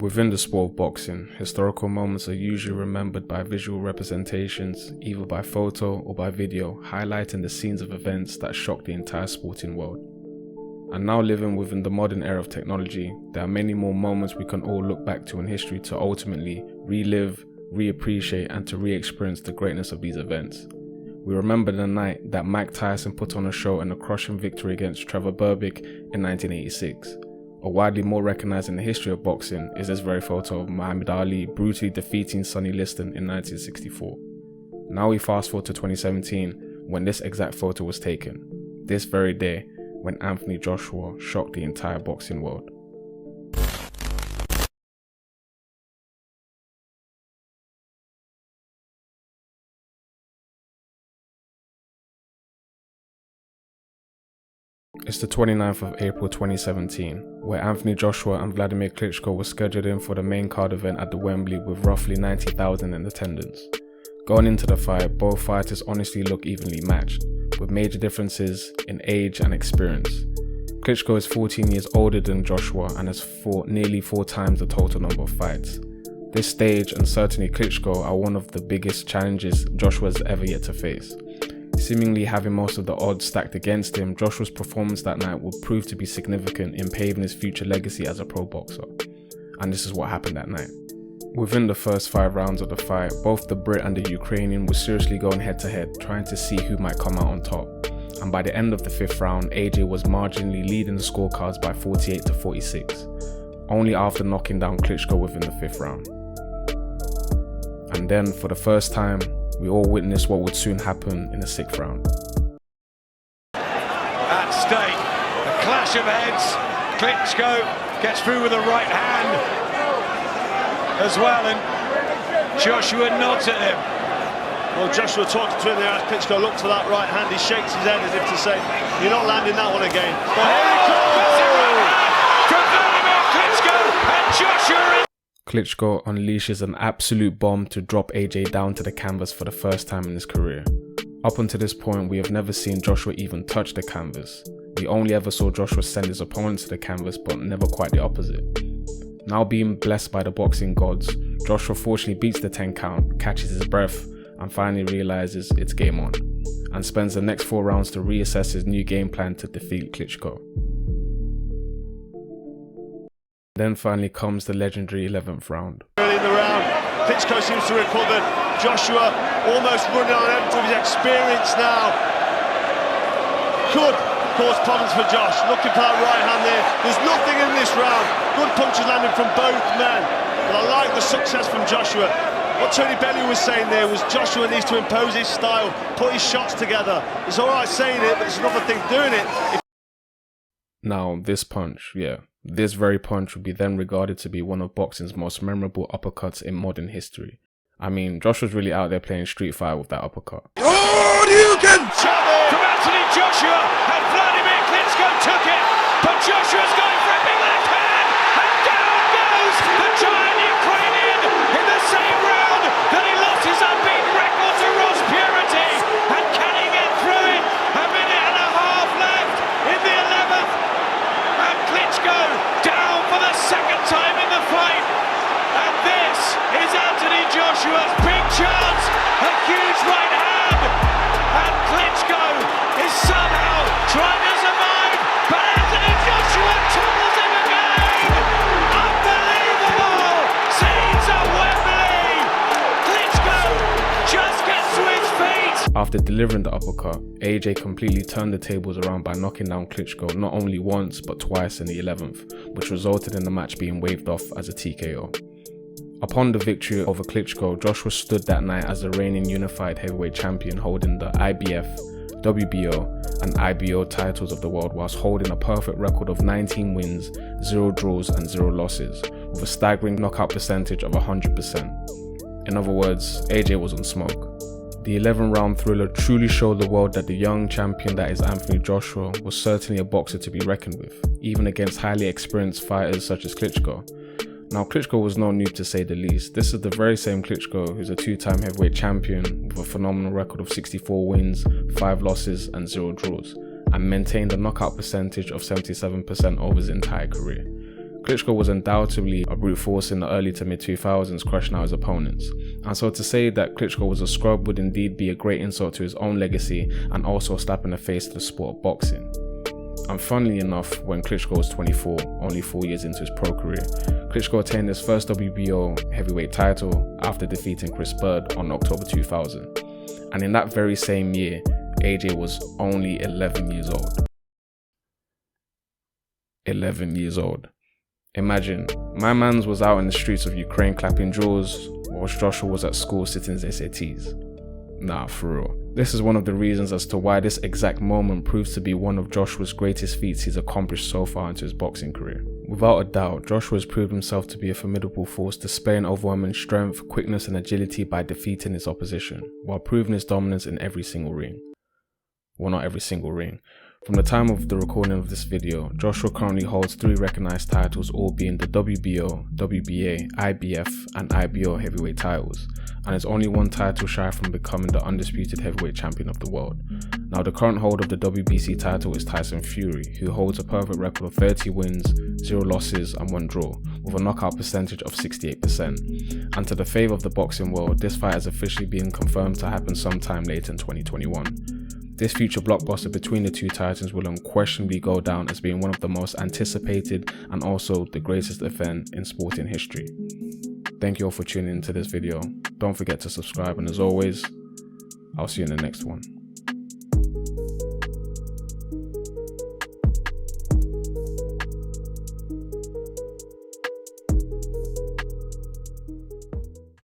Within the sport of boxing, historical moments are usually remembered by visual representations, either by photo or by video, highlighting the scenes of events that shocked the entire sporting world. And now living within the modern era of technology, there are many more moments we can all look back to in history to ultimately relive, reappreciate and to re-experience the greatness of these events. We remember the night that Mike Tyson put on a show in a crushing victory against Trevor Berbick in 1986. Or widely more recognised in the history of boxing is this very photo of Muhammad Ali brutally defeating Sonny Liston in 1964. Now we fast forward to 2017 when this exact photo was taken, this very day when Anthony Joshua shocked the entire boxing world. It's the 29th of April 2017, where Anthony Joshua and Vladimir Klitschko were scheduled in for the main card event at the Wembley with roughly 90,000 in attendance. Going into the fight, both fighters honestly look evenly matched, with major differences in age and experience. Klitschko is 14 years older than Joshua and has fought nearly 4 times the total number of fights. This stage and certainly Klitschko are one of the biggest challenges Joshua has ever yet to face. Seemingly having most of the odds stacked against him, Joshua's performance that night would prove to be significant in paving his future legacy as a pro boxer. And this is what happened that night. Within the first 5 rounds of the fight, both the Brit and the Ukrainian were seriously going head to head, trying to see who might come out on top. And by the end of the 5th round, AJ was marginally leading the scorecards by 48 to 46, only after knocking down Klitschko within the 5th round. And then, for the first time, we all witnessed what would soon happen in the 6th round. At stake, a clash of heads. Klitschko gets through with a right hand as well, and Joshua nods at him. Well, Joshua talked to him there as Klitschko looked for that right hand. He shakes his head as if to say, "You're not landing that one again." But here he comes! From Vladimir Klitschko and Joshua. Klitschko unleashes an absolute bomb to drop AJ down to the canvas for the first time in his career. Up until this point, we have never seen Joshua even touch the canvas. We only ever saw Joshua send his opponent to the canvas, but never quite the opposite. Now being blessed by the boxing gods, Joshua fortunately beats the 10 count, catches his breath, and finally realizes it's game on, and spends the next 4 rounds to reassess his new game plan to defeat Klitschko. Then finally comes the legendary 11th round. Early in the round, Klitschko seems to recover. Joshua almost running on empty of his experience now. Could cause problems for Josh. Looking for that right hand there. There's nothing in this round. Good punches landing from both men. But I like the success from Joshua. What Tony Bellew was saying there was Joshua needs to impose his style, put his shots together. It's all right saying it, but it's another thing doing it. Now, this punch, this very punch would be then regarded to be one of boxing's most memorable uppercuts in modern history. I mean, Joshua's really out there playing Street Fighter with that uppercut. Oh, you can shove it from Anthony Joshua, and Vladimir Klitschko took it, but Joshua's going for a big left hand, and down goes the giant Ukrainian in the same round that he lost his unbeaten record to Ross Purity. And can he get through it? A minute and a half left in the 11th, and Klitschko down for the 2nd time in the fight. And this is Anthony Joshua's big chance, a huge right hand, and Klitschko is somehow trying to survive, but Anthony Joshua topples him again! Unbelievable! Scenes at Wembley! Klitschko just gets to his feet! After delivering the uppercut, AJ completely turned the tables around by knocking down Klitschko not only once but twice in the 11th, which resulted in the match being waved off as a TKO. Upon the victory over Klitschko, Joshua stood that night as the reigning unified heavyweight champion, holding the IBF, WBO and IBO titles of the world, whilst holding a perfect record of 19 wins, 0 draws and 0 losses, with a staggering knockout percentage of 100%. In other words, AJ was on smoke. The 11-round thriller truly showed the world that the young champion that is Anthony Joshua was certainly a boxer to be reckoned with, even against highly experienced fighters such as Klitschko. Now, Klitschko was no noob to say the least. This is the very same Klitschko who's a 2-time heavyweight champion with a phenomenal record of 64 wins, 5 losses and 0 draws, and maintained a knockout percentage of 77% over his entire career. Klitschko was undoubtedly a brute force in the early to mid 2000s, crushing out his opponents. And so to say that Klitschko was a scrub would indeed be a great insult to his own legacy and also a slap in the face to the sport of boxing. And funnily enough, when Klitschko was 24, only 4 years into his pro career, Klitschko attained his first WBO heavyweight title after defeating Chris Bird on October 2000. And in that very same year, AJ was only 11 years old. 11 years old. Imagine, my mans was out in the streets of Ukraine clapping jaws, whilst Joshua was at school sitting his SATs. Nah, for real. This is one of the reasons as to why this exact moment proves to be one of Joshua's greatest feats he's accomplished so far into his boxing career. Without a doubt, Joshua has proved himself to be a formidable force, displaying overwhelming strength, quickness and agility by defeating his opposition, while proving his dominance in every single ring. Well, not every single ring. From the time of the recording of this video, Joshua currently holds 3 recognized titles, all being the WBO, WBA, IBF and IBO heavyweight titles, and is only 1 title shy from becoming the undisputed heavyweight champion of the world. Now, the current holder of the WBC title is Tyson Fury, who holds a perfect record of 30 wins, 0 losses and 1 draw, with a knockout percentage of 68%. And to the favour of the boxing world, this fight has officially been confirmed to happen sometime later in 2021. This future blockbuster between the 2 titans will unquestionably go down as being one of the most anticipated and also the greatest event in sporting history. Thank you all for tuning into this video. Don't forget to subscribe, and as always, I'll see you in the next one.